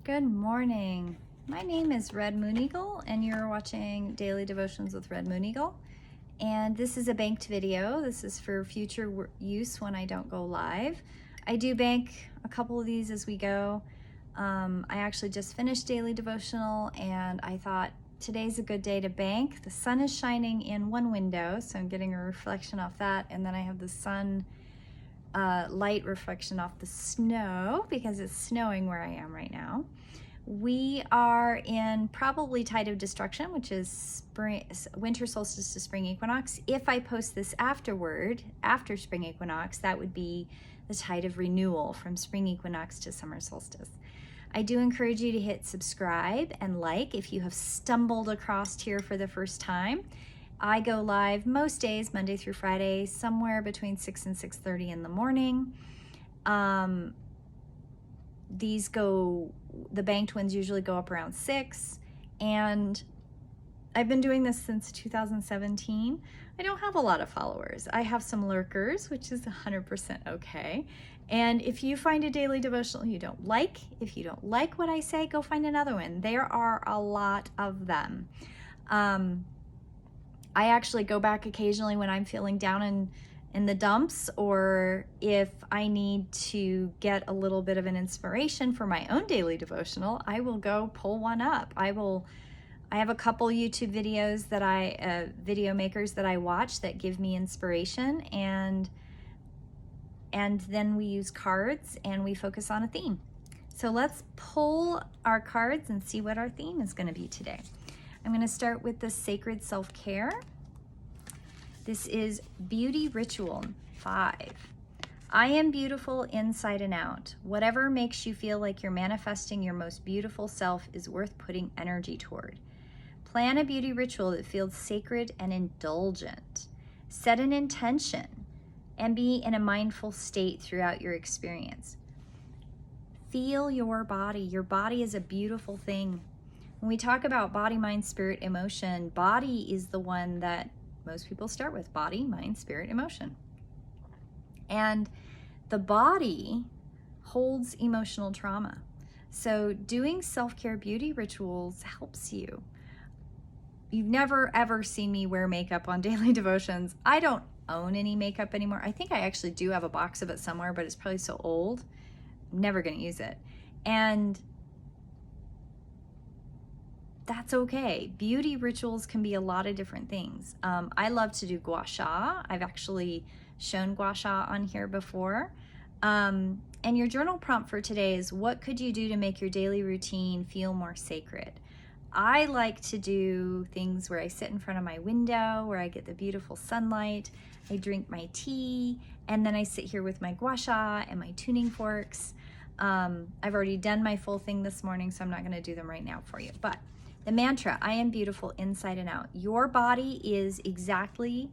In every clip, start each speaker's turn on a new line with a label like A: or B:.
A: Good morning. My name is Red Moon Eagle, and you're watching Daily Devotions with Red Moon Eagle. And this is a banked video. This is for future use when I don't go live. I do bank a couple of these as we go. I actually just finished Daily Devotional, and I thought today's a good day to bank. The sun is shining in one window, so I'm getting a reflection off that, and then I have the sun light reflection off the snow because it's snowing where I am right now. We are in probably tide of destruction, which is winter solstice to spring equinox. If I post this afterward, after spring equinox, that would be the tide of renewal from spring equinox to summer solstice. I do encourage you to hit subscribe and like if you have stumbled across here for the first time. I go live most days, Monday through Friday, somewhere between 6 and 6:30 in the morning. The banked ones usually go up around 6, and I've been doing this since 2017. I don't have a lot of followers. I have some lurkers, which is 100% okay. And if you find a daily devotional you don't like, if you don't like what I say, go find another one. There are a lot of them. I actually go back occasionally when I'm feeling down in the dumps, or if I need to get a little bit of an inspiration for my own daily devotional, I will go pull one up. I have a couple YouTube videos that video makers that I watch that give me inspiration, and then we use cards and we focus on a theme. So let's pull our cards and see what our theme is going to be today. I'm going to start with the Sacred Self-Care. This is Beauty Ritual 5. I am beautiful inside and out. Whatever makes you feel like you're manifesting your most beautiful self is worth putting energy toward. Plan a beauty ritual that feels sacred and indulgent. Set an intention and be in a mindful state throughout your experience. Feel your body. Your body is a beautiful thing. When we talk about body, mind, spirit, emotion, body is the one that most people start with. Body, mind, spirit, emotion. And the body holds emotional trauma. So doing self-care beauty rituals helps you. You've never ever seen me wear makeup on daily devotions. I don't own any makeup anymore. I think I actually do have a box of it somewhere, but it's probably so old. I'm never going to use it. And that's okay. Beauty rituals can be a lot of different things. I love to do gua sha. I've actually shown gua sha on here before. And your journal prompt for today is, what could you do to make your daily routine feel more sacred? I like to do things where I sit in front of my window, where I get the beautiful sunlight, I drink my tea, and then I sit here with my gua sha and my tuning forks. I've already done my full thing this morning, so I'm not going to do them right now for you. But the mantra, I am beautiful inside and out. Your body is exactly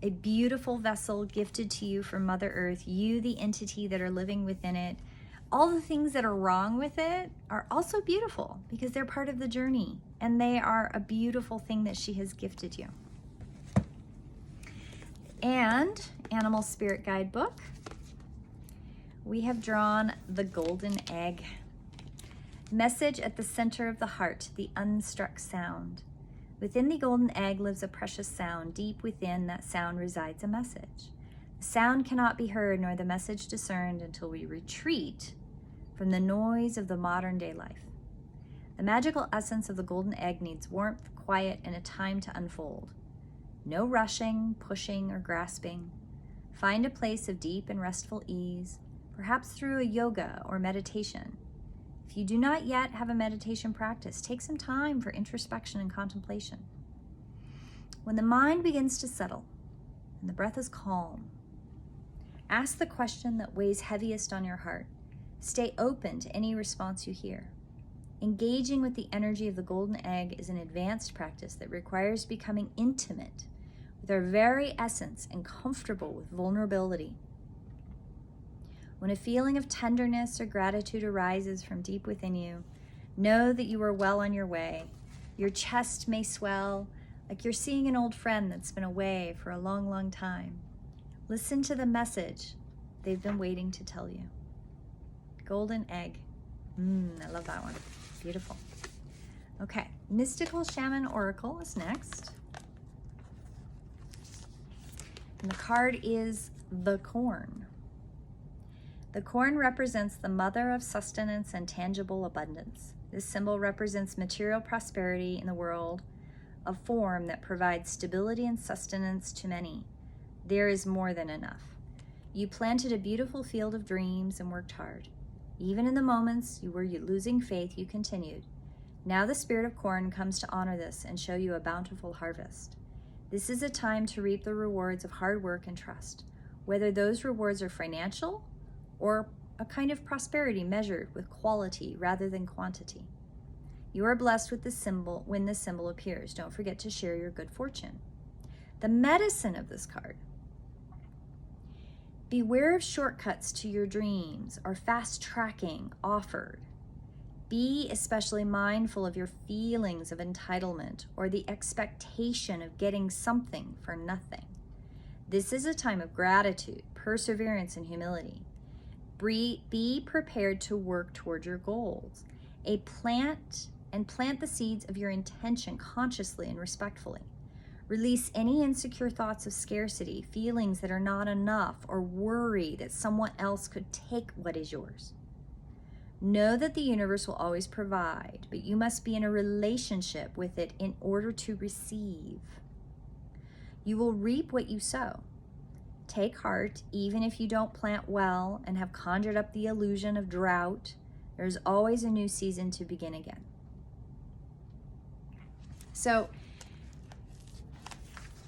A: a beautiful vessel gifted to you from Mother Earth. You, the entity that are living within it. All the things that are wrong with it are also beautiful because they're part of the journey, and they are a beautiful thing that she has gifted you. And Animal Spirit Guidebook. We have drawn the golden egg. Message at the center of the heart, the unstruck sound. Within the golden egg lives a precious sound. Deep within that sound resides a message. The sound cannot be heard nor the message discerned until we retreat from the noise of the modern day life. The magical essence of the golden egg needs warmth, quiet, and a time to unfold. No rushing, pushing, or grasping. Find a place of deep and restful ease, perhaps through a yoga or meditation. If you do not yet have a meditation practice, take some time for introspection and contemplation. When the mind begins to settle and the breath is calm, ask the question that weighs heaviest on your heart. Stay open to any response you hear. Engaging with the energy of the golden egg is an advanced practice that requires becoming intimate with our very essence and comfortable with vulnerability. When a feeling of tenderness or gratitude arises from deep within you, know that you are well on your way. Your chest may swell like you're seeing an old friend that's been away for a long, long time. Listen to the message they've been waiting to tell you. Golden egg. I love that one. Beautiful. Okay, Mystical Shaman Oracle is next. And the card is the corn. The corn represents the mother of sustenance and tangible abundance. This symbol represents material prosperity in the world of form that provides stability and sustenance to many. There is more than enough. You planted a beautiful field of dreams and worked hard. Even in the moments you were losing faith, you continued. Now the spirit of corn comes to honor this and show you a bountiful harvest. This is a time to reap the rewards of hard work and trust, whether those rewards are financial or a kind of prosperity measured with quality rather than quantity. You are blessed with the symbol when this symbol appears. Don't forget to share your good fortune. The medicine of this card. Beware of shortcuts to your dreams or fast tracking offered. Be especially mindful of your feelings of entitlement or the expectation of getting something for nothing. This is a time of gratitude, perseverance, and humility. Be prepared to work toward your goals. Plant the seeds of your intention consciously and respectfully. Release any insecure thoughts of scarcity, feelings that are not enough, or worry that someone else could take what is yours. Know that the universe will always provide, but you must be in a relationship with it in order to receive. You will reap what you sow. Take heart, even if you don't plant well and have conjured up the illusion of drought. There's always a new season to begin again. So,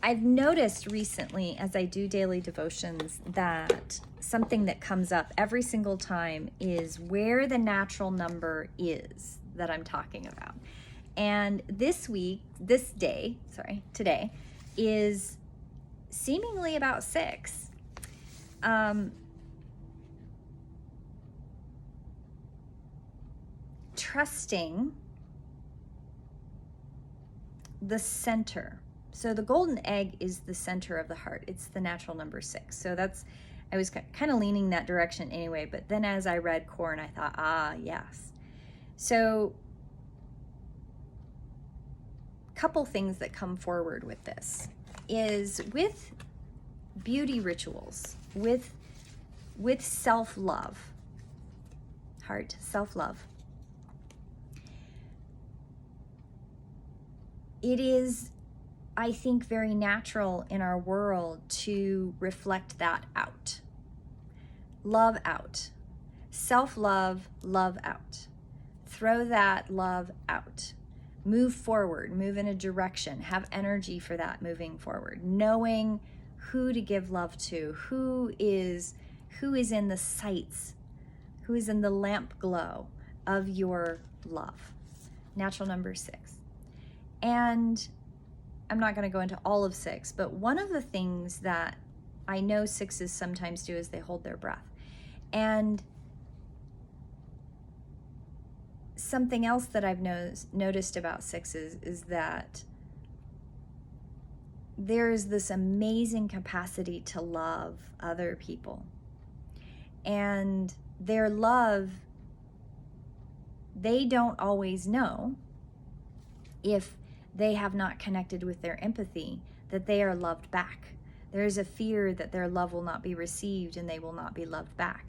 A: I've noticed recently as I do daily devotions that something that comes up every single time is where the natural number is that I'm talking about. And today is seemingly about 6. Trusting the center. So the golden egg is the center of the heart. It's the natural number 6. So I was kind of leaning that direction anyway, but then as I read corn, I thought, yes. So couple things that come forward with this is with beauty rituals, with self-love, heart, self-love. It is, I think, very natural in our world to reflect that out. Love out. Self-love, love out. Throw that love out. Move forward, move in a direction, have energy for that moving forward, knowing who to give love to, who is in the sights, who is in the lamp glow of your love. Natural number 6. And I'm not going to go into all of 6, but one of the things that I know 6s sometimes do is they hold their breath. And something else that I've noticed about 6s is that there is this amazing capacity to love other people. And their love, they don't always know, if they have not connected with their empathy, that they are loved back. There is a fear that their love will not be received and they will not be loved back.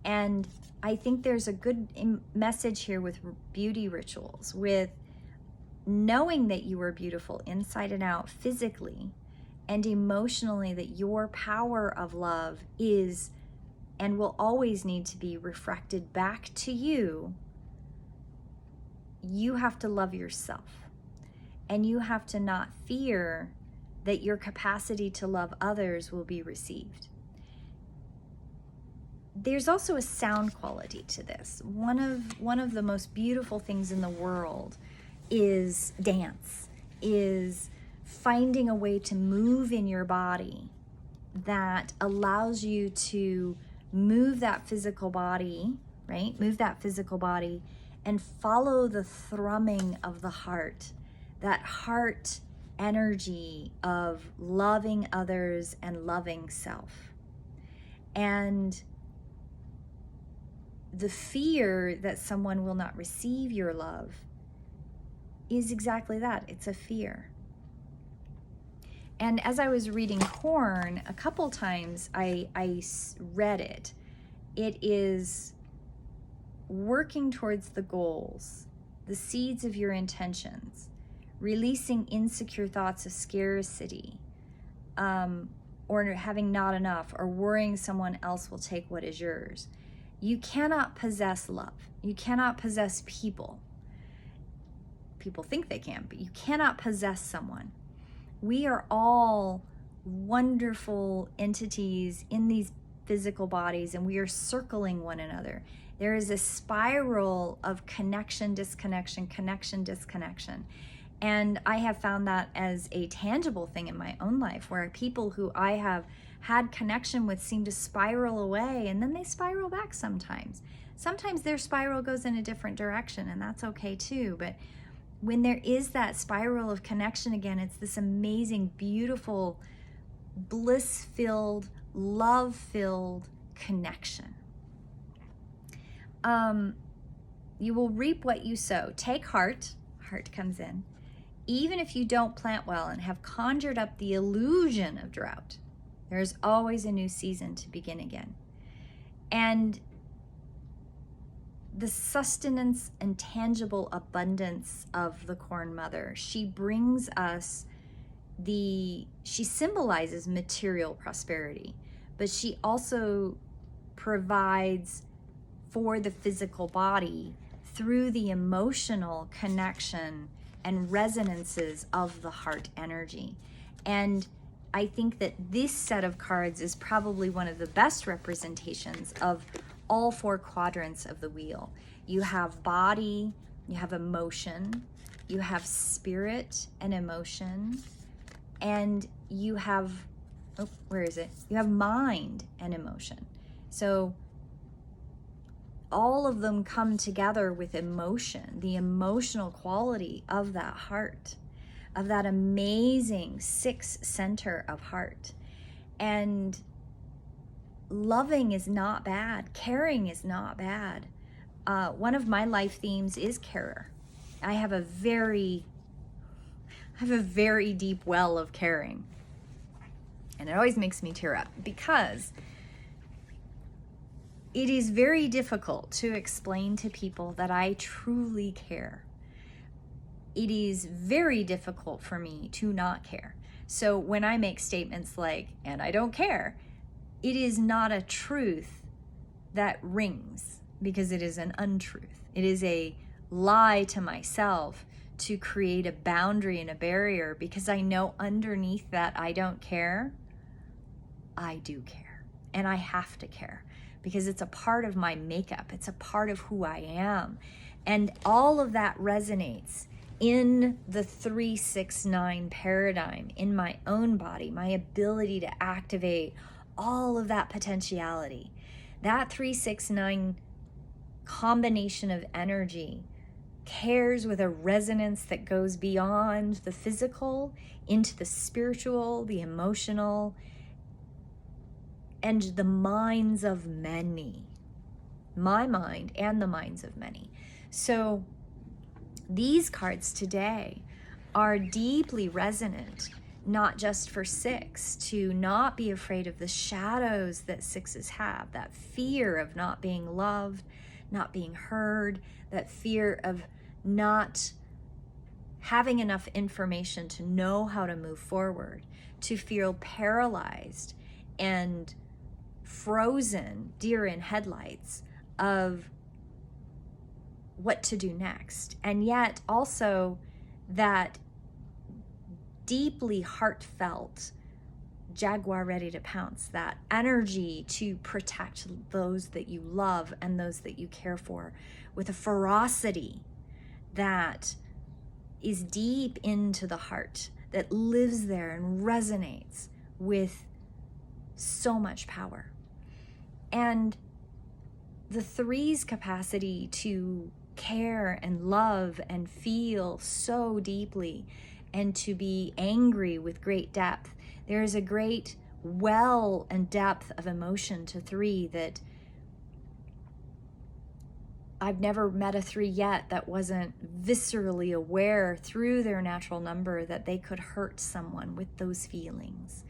A: And I think there's a good message here with beauty rituals, with knowing that you are beautiful inside and out, physically and emotionally, that your power of love is and will always need to be reflected back to you. You have to love yourself. And you have to not fear that your capacity to love others will be received. There's also a sound quality to this. One of the most beautiful things in the world is dance, is finding a way to move in your body that allows you to move that physical body, right? Move that physical body and follow the thrumming of the heart. That heart energy of loving others and loving self. And the fear that someone will not receive your love is exactly that. It's a fear. And as I was reading Horn, a couple times I read it. It is working towards the goals, the seeds of your intentions, releasing insecure thoughts of scarcity, or having not enough, or worrying someone else will take what is yours. You cannot possess love. You cannot possess people. People think they can, but you cannot possess someone. We are all wonderful entities in these physical bodies, and we are circling one another. There is a spiral of connection, disconnection, connection, disconnection. And I have found that as a tangible thing in my own life, where people who I have had connection with seem to spiral away, and then they spiral back sometimes. Sometimes their spiral goes in a different direction, and that's okay too. But when there is that spiral of connection again, it's this amazing, beautiful, bliss-filled, love-filled connection. You will reap what you sow. Take heart. Heart comes in. Even if you don't plant well and have conjured up the illusion of drought, there is always a new season to begin again. And the sustenance and tangible abundance of the Corn Mother, she brings us she symbolizes material prosperity, but she also provides for the physical body through the emotional connection and resonances of the heart energy. And I think that this set of cards is probably one of the best representations of all four quadrants of the wheel. You have body, you have emotion, you have spirit and emotion, and you have, You have mind and emotion. So all of them come together with emotion, the emotional quality of that heart, of that amazing sixth center of heart. And loving is not bad. Caring is not bad. One of my life themes is carer. I have a very deep well of caring. And it always makes me tear up because it is very difficult to explain to people that I truly care. It is very difficult for me to not care. So when I make statements like, and I don't care, it is not a truth that rings because it is an untruth. It is a lie to myself to create a boundary and a barrier because I know underneath that I don't care, I do care. And I have to care because it's a part of my makeup. It's a part of who I am. And all of that resonates in the 3-6-9 paradigm, in my own body, my ability to activate all of that potentiality. That 3-6-9 combination of energy cares with a resonance that goes beyond the physical into the spiritual, the emotional, and the minds of many. My mind and the minds of many. So these cards today are deeply resonant, not just for 6, to not be afraid of the shadows that 6s have, that fear of not being loved, not being heard, that fear of not having enough information to know how to move forward, to feel paralyzed and frozen, deer in headlights of what to do next. And yet also that deeply heartfelt jaguar ready to pounce, that energy to protect those that you love and those that you care for with a ferocity that is deep into the heart, that lives there and resonates with so much power. And the 3's capacity to care and love and feel so deeply and to be angry with great depth. There is a great well and depth of emotion to 3 that I've never met a 3 yet that wasn't viscerally aware through their natural number that they could hurt someone with those feelings,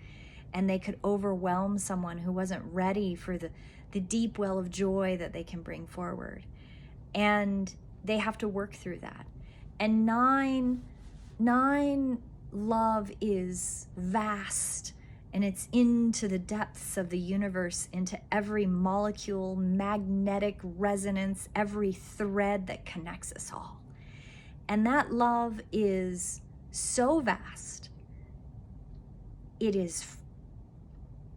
A: and they could overwhelm someone who wasn't ready for the deep well of joy that they can bring forward. And they have to work through that. And nine love is vast, and it's into the depths of the universe, into every molecule, magnetic resonance, every thread that connects us all. And that love is so vast, it is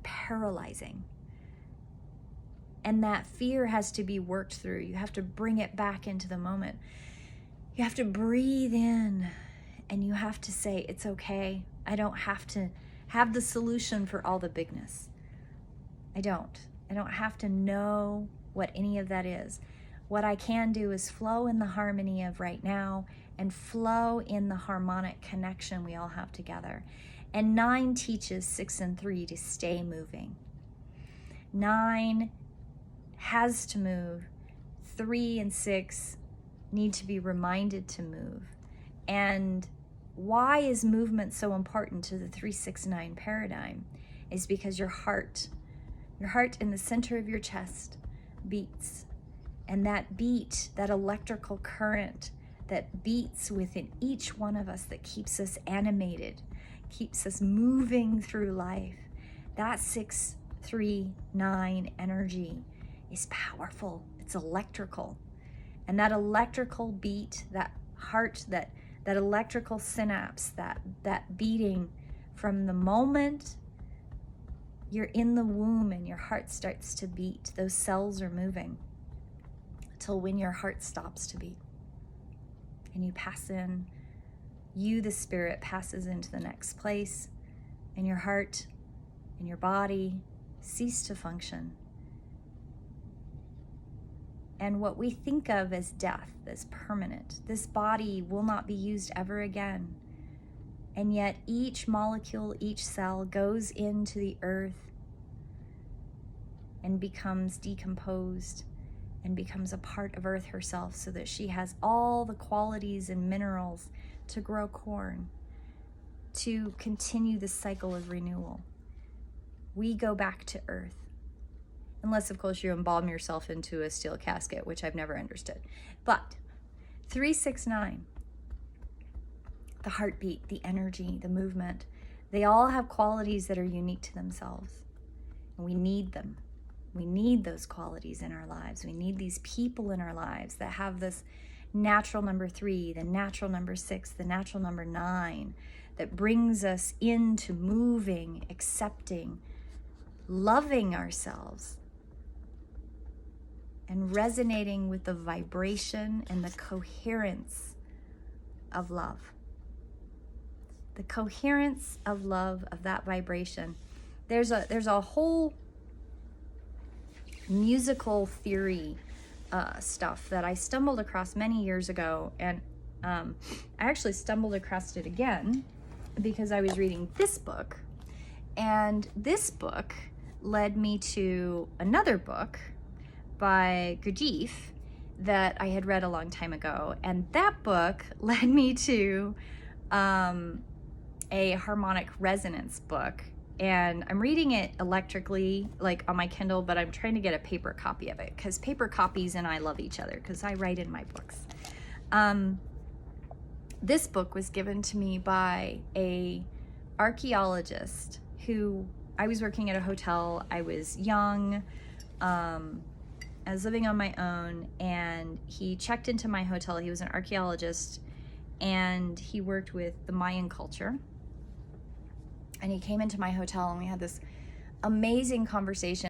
A: paralyzing. And that fear has to be worked through. You have to bring it back into the moment. You have to breathe in, and you have to say, it's okay. I don't have to have the solution for all the bigness. I don't have to know what any of that is. What I can do is flow in the harmony of right now, and flow in the harmonic connection we all have together. And 9 teaches 6 and 3 to stay moving. 9 has to move. 3 and 6 need to be reminded to move. And why is movement so important to the 3-6-9 paradigm? Is because your heart in the center of your chest beats. And that beat, that electrical current that beats within each one of us, that keeps us animated, keeps us moving through life, that 6-3-9 energy is powerful. It's electrical. And that electrical beat, that heart, that electrical synapse, that beating from the moment you're in the womb and your heart starts to beat, those cells are moving till when your heart stops to beat. And you pass in, the spirit, passes into the next place, and your heart and your body cease to function. And what we think of as death, as permanent, this body will not be used ever again. And yet each molecule, each cell goes into the earth and becomes decomposed and becomes a part of Earth herself, so that she has all the qualities and minerals to grow corn, to continue the cycle of renewal. We go back to Earth. Unless, of course, you embalm yourself into a steel casket, which I've never understood. But 3-6-9, the heartbeat, the energy, the movement, they all have qualities that are unique to themselves. And we need them. We need those qualities in our lives. We need these people in our lives that have this natural number 3, the natural number 6, the natural number 9, that brings us into moving, accepting, loving ourselves, and resonating with the vibration and the coherence of love. The coherence of love, of that vibration. There's a whole musical theory stuff that I stumbled across many years ago, and I actually stumbled across it again because I was reading this book, and this book led me to another book by Gurdjieff that I had read a long time ago, and that book led me to a harmonic resonance book, and I'm reading it electrically, like on my Kindle, but I'm trying to get a paper copy of it because paper copies and I love each other because I write in my books. This book was given to me by a archaeologist who, I was working at a hotel, I was young, I was living on my own, and he checked into my hotel. He was an archaeologist, and he worked with the Mayan culture. And he came into my hotel, and we had this amazing conversation.